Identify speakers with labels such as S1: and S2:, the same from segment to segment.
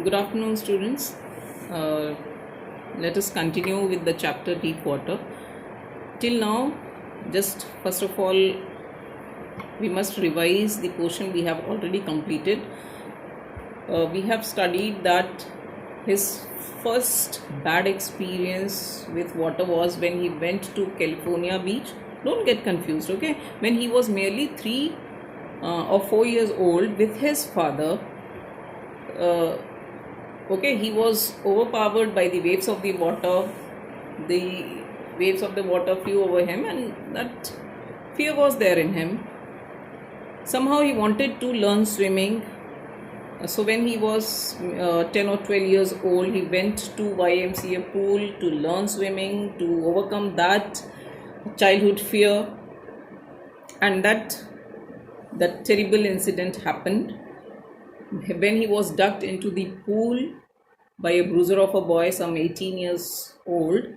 S1: Good afternoon, students. Uh, Let us continue with the chapter Deep Water. Till now, just first of all, we must revise the portion we have already completed. We have studied that his first bad experience with water was when he went to California beach. Don't get confused, okay? When he was merely 3 or 4 years old with his father. Uh, okay, he was overpowered by the waves of the water. The waves of the water flew over him, and that fear was there in him. Somehow he wanted to learn swimming. So when he was 10 or 12 years old, he went to YMCA pool to learn swimming, to overcome that childhood fear. And that terrible incident happened when he was ducked into the pool by a bruiser of a boy, some 18 years old.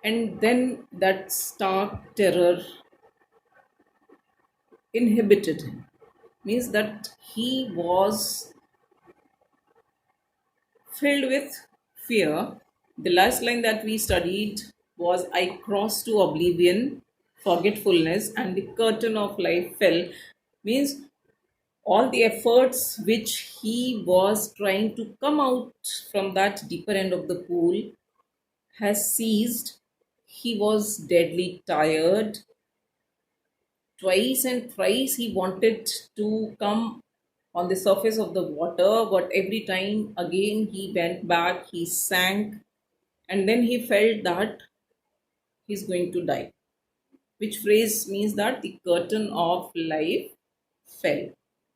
S1: And then that stark terror inhibited him. Means that he was filled with fear. The last line that we studied was, I crossed to oblivion, forgetfulness, and the curtain of life fell. Means all the efforts which he was trying to come out from that deeper end of the pool has ceased. He was deadly tired. Twice and thrice he wanted to come on the surface of the water, but every time again he went back, he sank, and then he felt that he's going to die. Which phrase means that the curtain of life fell.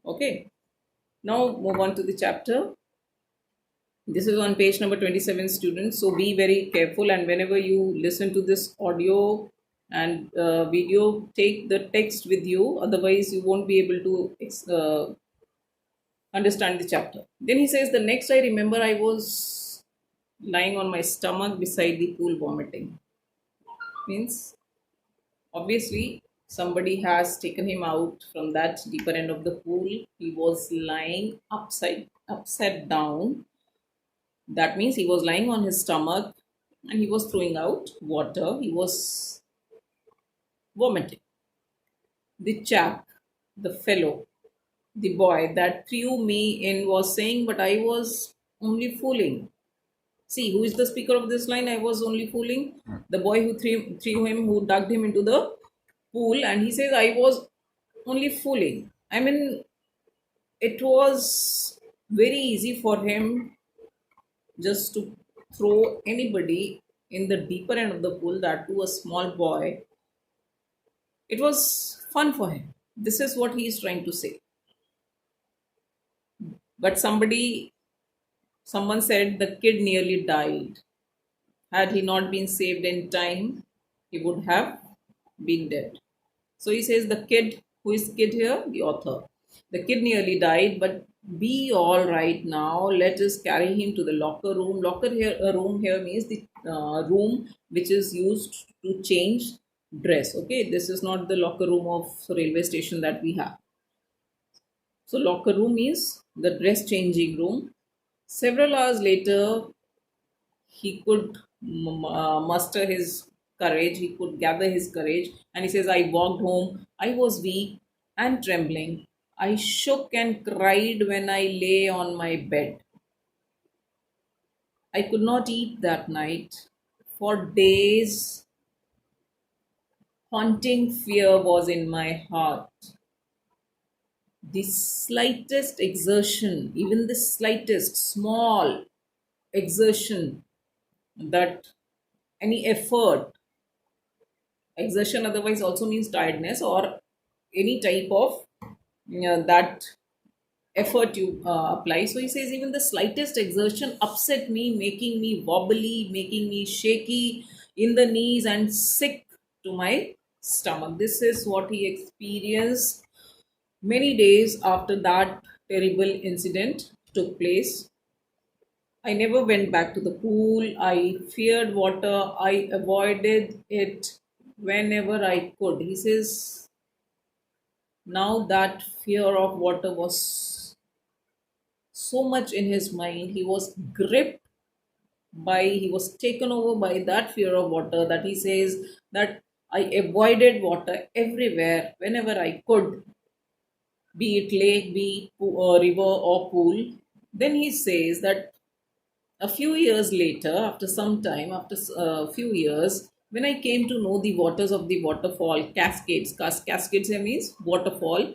S1: Okay, now move on to the chapter. This is on page number 27, students. So be very careful, and whenever you listen to this audio and video, take the text with you. Otherwise, you won't be able to understand the chapter. Then he says, the next I remember, I was lying on my stomach beside the pool vomiting. Means, obviously, somebody has taken him out from that deeper end of the pool. He was lying upside down. That means he was lying on his stomach and he was throwing out water. He was vomiting. The chap, the fellow, the boy that threw me in was saying, but I was only fooling. See, who is the speaker of this line? I was only fooling. The boy who threw him, who dug him into the pool, and he says, I was only fooling. I mean, it was very easy for him just to throw anybody in the deeper end of the pool, that to a small boy. It was fun for him. This is what he is trying to say. But someone said the kid nearly died. Had he not been saved in time, he would have been dead. So he says the kid, who is kid here? The author. The kid nearly died, but be all right now. Let us carry him to the locker room. Room here means the room which is used to change dress. Okay, this is not the locker room of railway station that we have. So locker room means the dress changing room. Several hours later, he could muster his courage, he could gather his courage, and he says, I walked home. I was weak and trembling. I shook and cried when I lay on my bed. I could not eat that night. For days, haunting fear was in my heart. The slightest exertion, even the slightest small exertion, that any effort, exertion otherwise also means tiredness, or any type of that effort you apply. So he says even the slightest exertion upset me, making me wobbly, making me shaky in the knees and sick to my stomach. This is what he experienced many days after that terrible incident took place. I never went back to the pool. I feared water. I avoided it whenever I could. He says, now that fear of water was so much in his mind. He was gripped by, he was taken over by that fear of water, that he says that I avoided water everywhere whenever I could, be it lake, be it river or pool. Then he says that a few years later, after some time, after a few years, when I came to know the waters of the waterfall, cascades, cascades here means waterfall,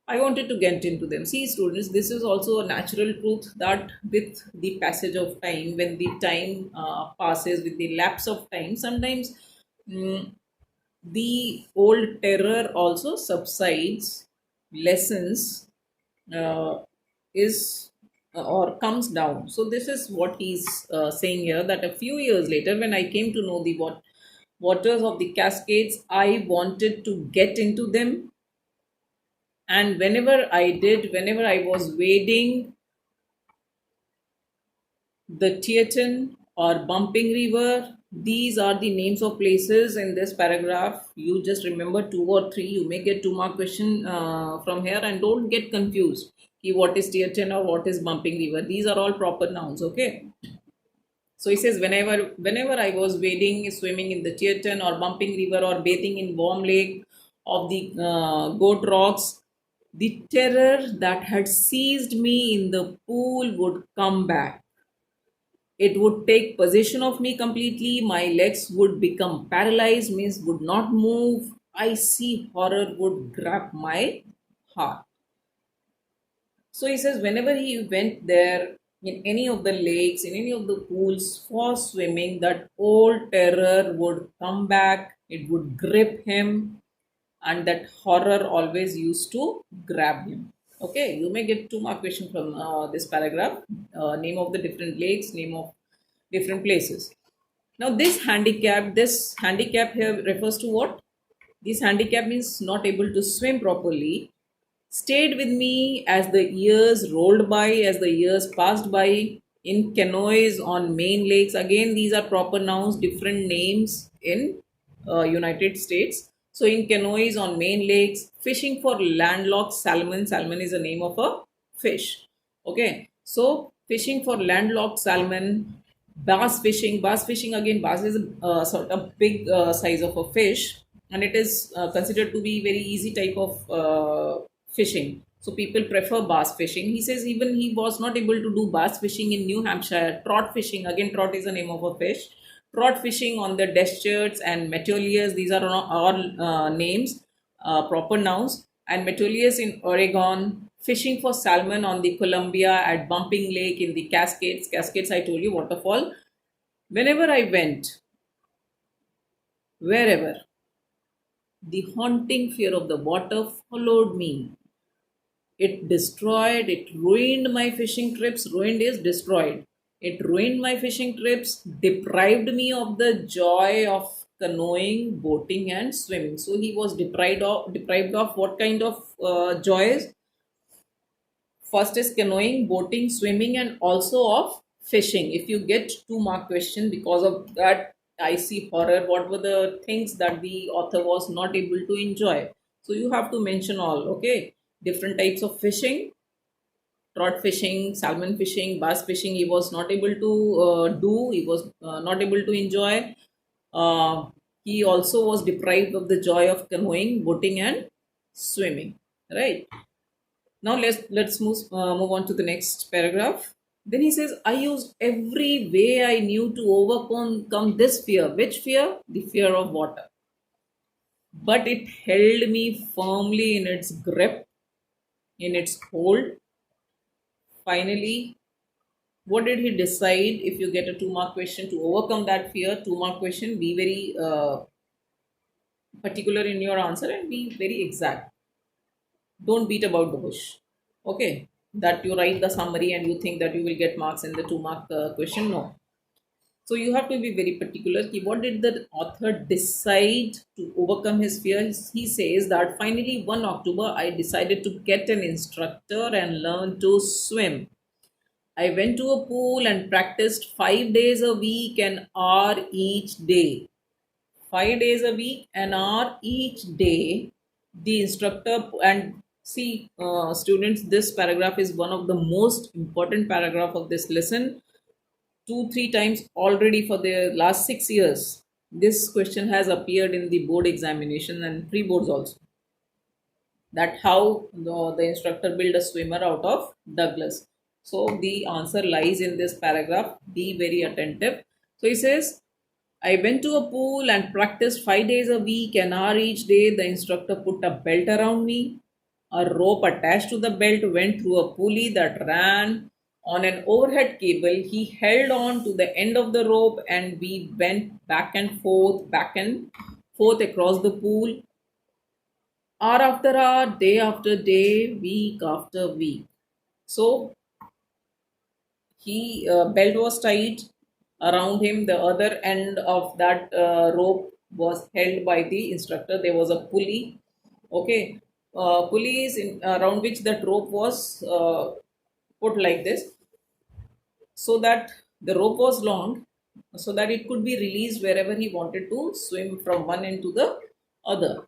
S1: I wanted to get into them. See, students, this is also a natural truth that with the passage of time, when the time passes, with the lapse of time, sometimes mm, the old terror also subsides, lessens, uh, is or comes down. So this is what he's saying here, that a few years later, when I came to know the waters of the cascades, I wanted to get into them, and whenever I was wading the Tieton or Bumping River, these are the names of places in this paragraph. You just remember two or three. You may get 2 mark question from here, and don't get confused. What is Tieton or what is Bumping River? These are all proper nouns. Okay. So he says, whenever I was wading, swimming in the Tieton or Bumping River or bathing in warm lake of the Goat Rocks, the terror that had seized me in the pool would come back. It would take possession of me completely. My legs would become paralyzed, means would not move. I see horror would grab my heart. So he says, whenever he went there in any of the lakes, in any of the pools for swimming, that old terror would come back, it would grip him, and that horror always used to grab him. Okay, you may get 2 mark question from this paragraph. Name of the different lakes, name of different places. Now, this handicap here refers to what? This handicap means not able to swim properly, stayed with me as the years rolled by, as the years passed by, in canoes on main lakes. Again, these are proper nouns, different names in United States. So, in canoes on main lakes, fishing for landlocked salmon. Salmon is the name of a fish. Okay, so fishing for landlocked salmon, bass fishing again. Bass is a sort of big size of a fish, and it is considered to be very easy type of fishing. So people prefer bass fishing. He says even he was not able to do bass fishing in New Hampshire. Trot fishing, again, trot is the name of a fish. Trot fishing on the Deschutes and Metolius, these are all names, proper nouns. And Metolius in Oregon, fishing for salmon on the Columbia, at Bumping Lake in the Cascades. Cascades, I told you, waterfall. Whenever I went, wherever, the haunting fear of the water followed me. It ruined my fishing trips. Ruined is destroyed. It ruined my fishing trips, deprived me of the joy of canoeing, boating, and swimming. So he was deprived of what kind of joys? First is canoeing, boating, swimming, and also of fishing. If you get 2 mark question because of that, I see horror. What were the things that the author was not able to enjoy? So you have to mention all. Okay, different types of fishing: trout fishing, salmon fishing, bass fishing. He was not able to do. He was not able to enjoy. Uh, he also was deprived of the joy of canoeing, boating, and swimming. Right. Now let's move on to the next paragraph. Then he says, I used every way I knew to overcome this fear. Which fear? The fear of water. But it held me firmly in its grip, in its hold. Finally, what did he decide? If you get a 2 mark question, to overcome that fear, 2 mark question, be very particular in your answer and be very exact. Don't beat about the bush. Okay, that you write the summary and you think that you will get marks in the 2 mark question. No. So you have to be very particular. What did the author decide to overcome his fear? He says that finally, one October, I decided to get an instructor and learn to swim. I went to a pool and practiced 5 days a week, an hour each day. 5 days a week, an hour each day. The instructor, and See, students, this paragraph is one of the most important paragraph of this lesson. Two, three times already for the last 6 years. This question has appeared in the board examination and pre-boards also. That how the instructor built a swimmer out of Douglas. So the answer lies in this paragraph. Be very attentive. So he says, I went to a pool and practiced 5 days a week, an hour each day. The instructor put a belt around me. A rope attached to the belt went through a pulley that ran on an overhead cable. He held on to the end of the rope and we went back and forth across the pool, hour after hour, day after day, week after week. So he belt was tied around him. The other end of that rope was held by the instructor. There was a pulley. Okay, pulley is around which that rope was put like this, so that the rope was long, so that it could be released wherever he wanted to swim from one end to the other.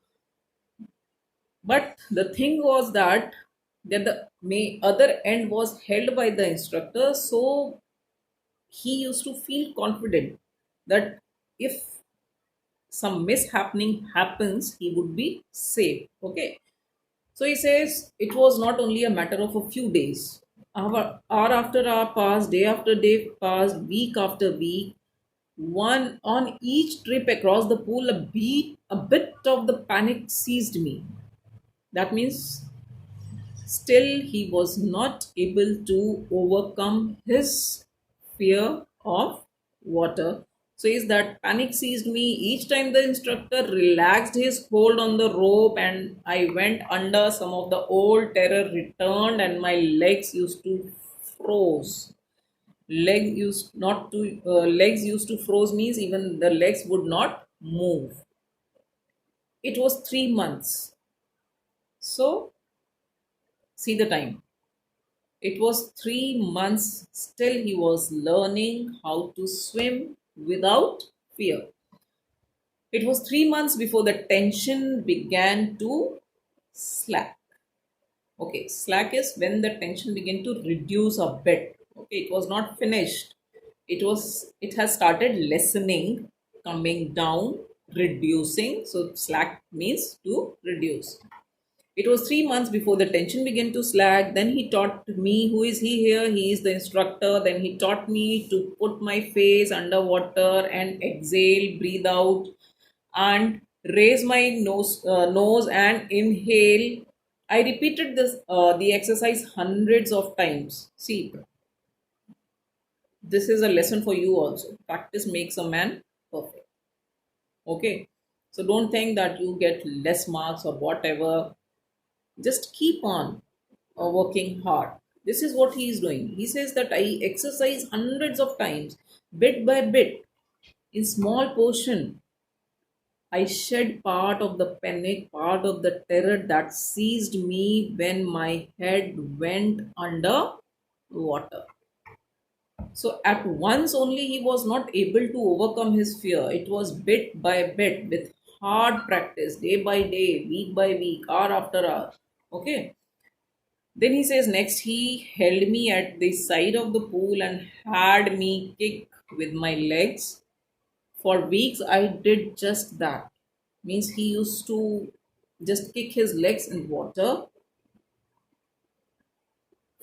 S1: But the thing was that the other end was held by the instructor, so he used to feel confident that if some mishappening happens, he would be safe. Okay, so he says it was not only a matter of a few days. Hour after hour passed, day after day passed, week after week. One on each trip across the pool, a bit of the panic seized me. That means still, he was not able to overcome his fear of water. So, is that panic seized me each time the instructor relaxed his hold on the rope and I went under. Some of the old terror returned and my legs used to froze. Legs used to froze means even the legs would not move. It was 3 months. So, see the time. It was 3 months, still he was learning how to swim without fear. It was 3 months before the tension began to slack. Okay, slack is when the tension began to reduce a bit. Okay, it was not finished. It has started lessening, coming down, reducing. So slack means to reduce. It was 3 months before the tension began to slack. Then he taught me, who is he here? He is the instructor. Then he taught me to put my face underwater and exhale, breathe out, and raise my nose and inhale. I repeated the exercise hundreds of times. See, this is a lesson for you also. Practice makes a man perfect. Okay, so don't think that you get less marks or whatever. Just keep on working hard. This is what he is doing. He says that I exercise hundreds of times, bit by bit, in small portion. I shed part of the panic, part of the terror that seized me when my head went under water. So at once only he was not able to overcome his fear. It was bit by bit with hard practice, day by day, week by week, hour after hour. Okay. Then he says, next he held me at the side of the pool and had me kick with my legs. For weeks, I did just that. Means he used to just kick his legs in water.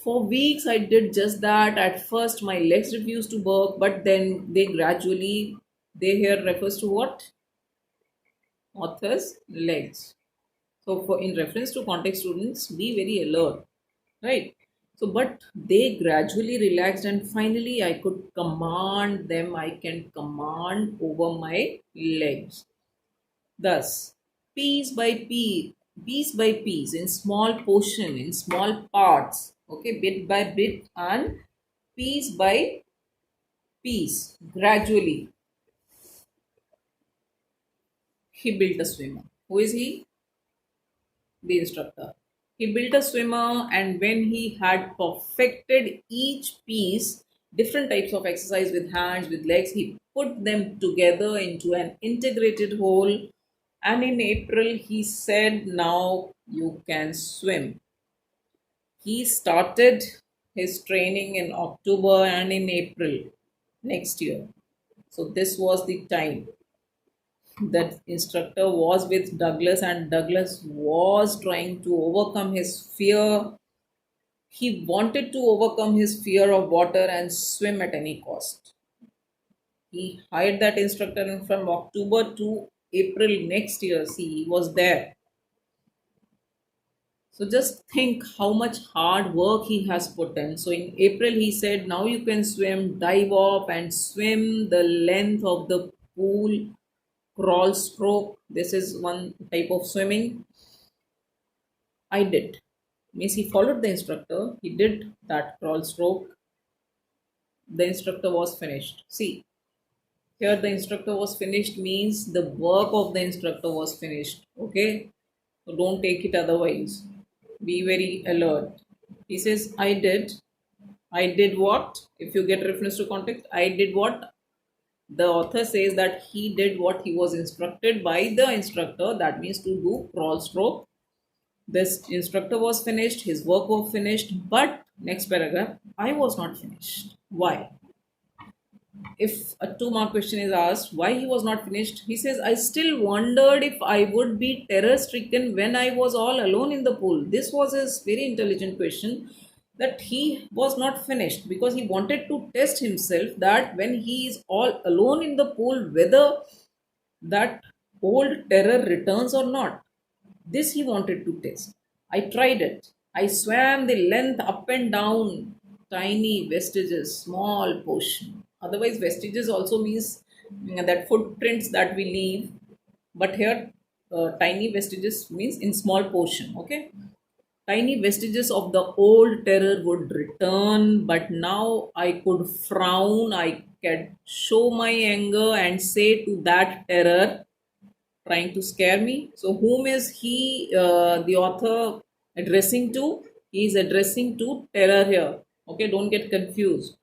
S1: For weeks, I did just that. At first, my legs refused to work, but then they here refers to what? Author's legs. So, for in reference to context students, be very alert, right? So, but they gradually relaxed, and finally, I could command them. I can command over my legs. Thus, piece by piece, in small portion, in small parts, okay, bit by bit, and piece by piece, gradually, he built a swimmer. Who is he? The instructor. He built a swimmer, and when he had perfected each piece, different types of exercise with hands, with legs, he put them together into an integrated whole. And in April, he said, now you can swim. He started his training in October and in April next year. So this was the time that instructor was with Douglas, and Douglas was trying to overcome his fear. He wanted to overcome his fear of water and swim at any cost. He hired that instructor, and from October to April next year, see, he was there. So just think how much hard work he has put in. So in April, he said, now you can swim, dive off, and swim the length of the pool, crawl stroke. This is one type of swimming. I did. Means he followed the instructor, he did that crawl stroke, the instructor was finished. See, here the instructor was finished means the work of the instructor was finished. Okay, so don't take it otherwise. Be very alert. He says, I did what? If you get reference to context, I did what? The author says that he did what he was instructed by the instructor, that means to do crawl stroke. This instructor was finished, his work was finished, but next paragraph, I was not finished. Why? If a 2 mark question is asked why he was not finished, he says, I still wondered if I would be terror stricken when I was all alone in the pool. This was his very intelligent question, that he was not finished because he wanted to test himself that when he is all alone in the pool, whether that old terror returns or not. This he wanted to test. I tried it. I swam the length up and down, tiny vestiges, small portion. Otherwise, vestiges also means that footprints that we leave, but here tiny vestiges means in small portion. Okay, tiny vestiges of the old terror would return, but now I could frown. I could show my anger and say to that terror, trying to scare me. So, whom is he, the author, addressing to? He is addressing to terror here. Okay, don't get confused.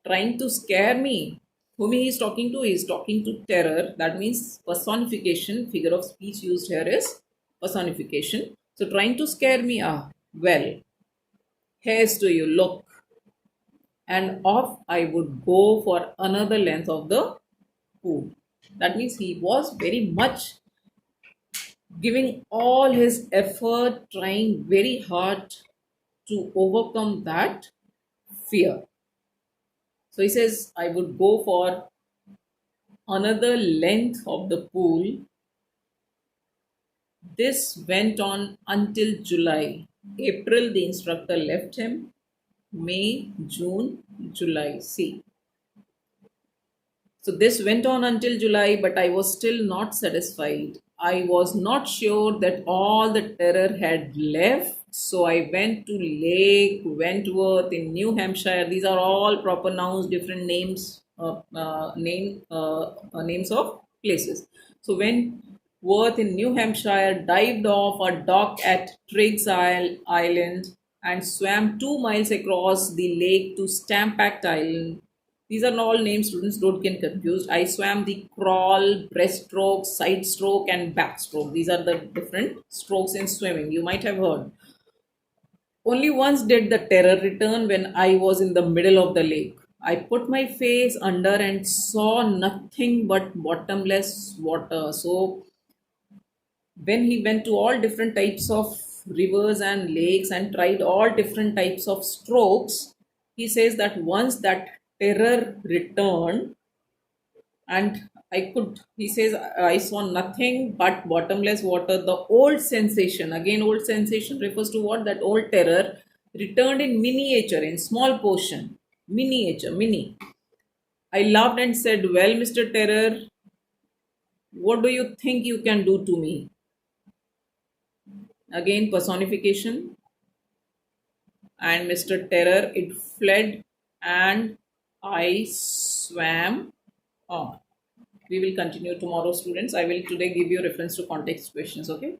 S1: Trying to scare me. Whom he is talking to? He is talking to terror. That means personification. Figure of speech used here is personification. So, trying to scare me. Ah, well, here's to you. Look, and off I would go for another length of the pool. That means he was very much giving all his effort, trying very hard to overcome that fear. So he says, I would go for another length of the pool. This went on until July. April, the instructor left him. May, June, July. See, so this went on until July, but I was still not satisfied. I was not sure that all the terror had left. So I went to Lake Wentworth in New Hampshire. These are all proper nouns, different names, names of places. So Wentworth in New Hampshire, dived off a dock at Island, and swam 2 miles across the lake to Stampact Island. These are all names, students, don't get confused. I swam the crawl, breaststroke, side stroke, and backstroke. These are the different strokes in swimming. You might have heard. Only once did the terror return when I was in the middle of the lake. I put my face under and saw nothing but bottomless water. So when he went to all different types of rivers and lakes and tried all different types of strokes, he says that once that terror returned, and I could, he says, I saw nothing but bottomless water. The old sensation, again, old sensation refers to what? That old terror returned in miniature, in small portion, miniature, mini. I laughed and said, well, Mr. Terror, what do you think you can do to me? Again, personification. And Mr. Terror, it fled and I swam on. We will continue tomorrow, students. I will today give you reference to context questions, okay?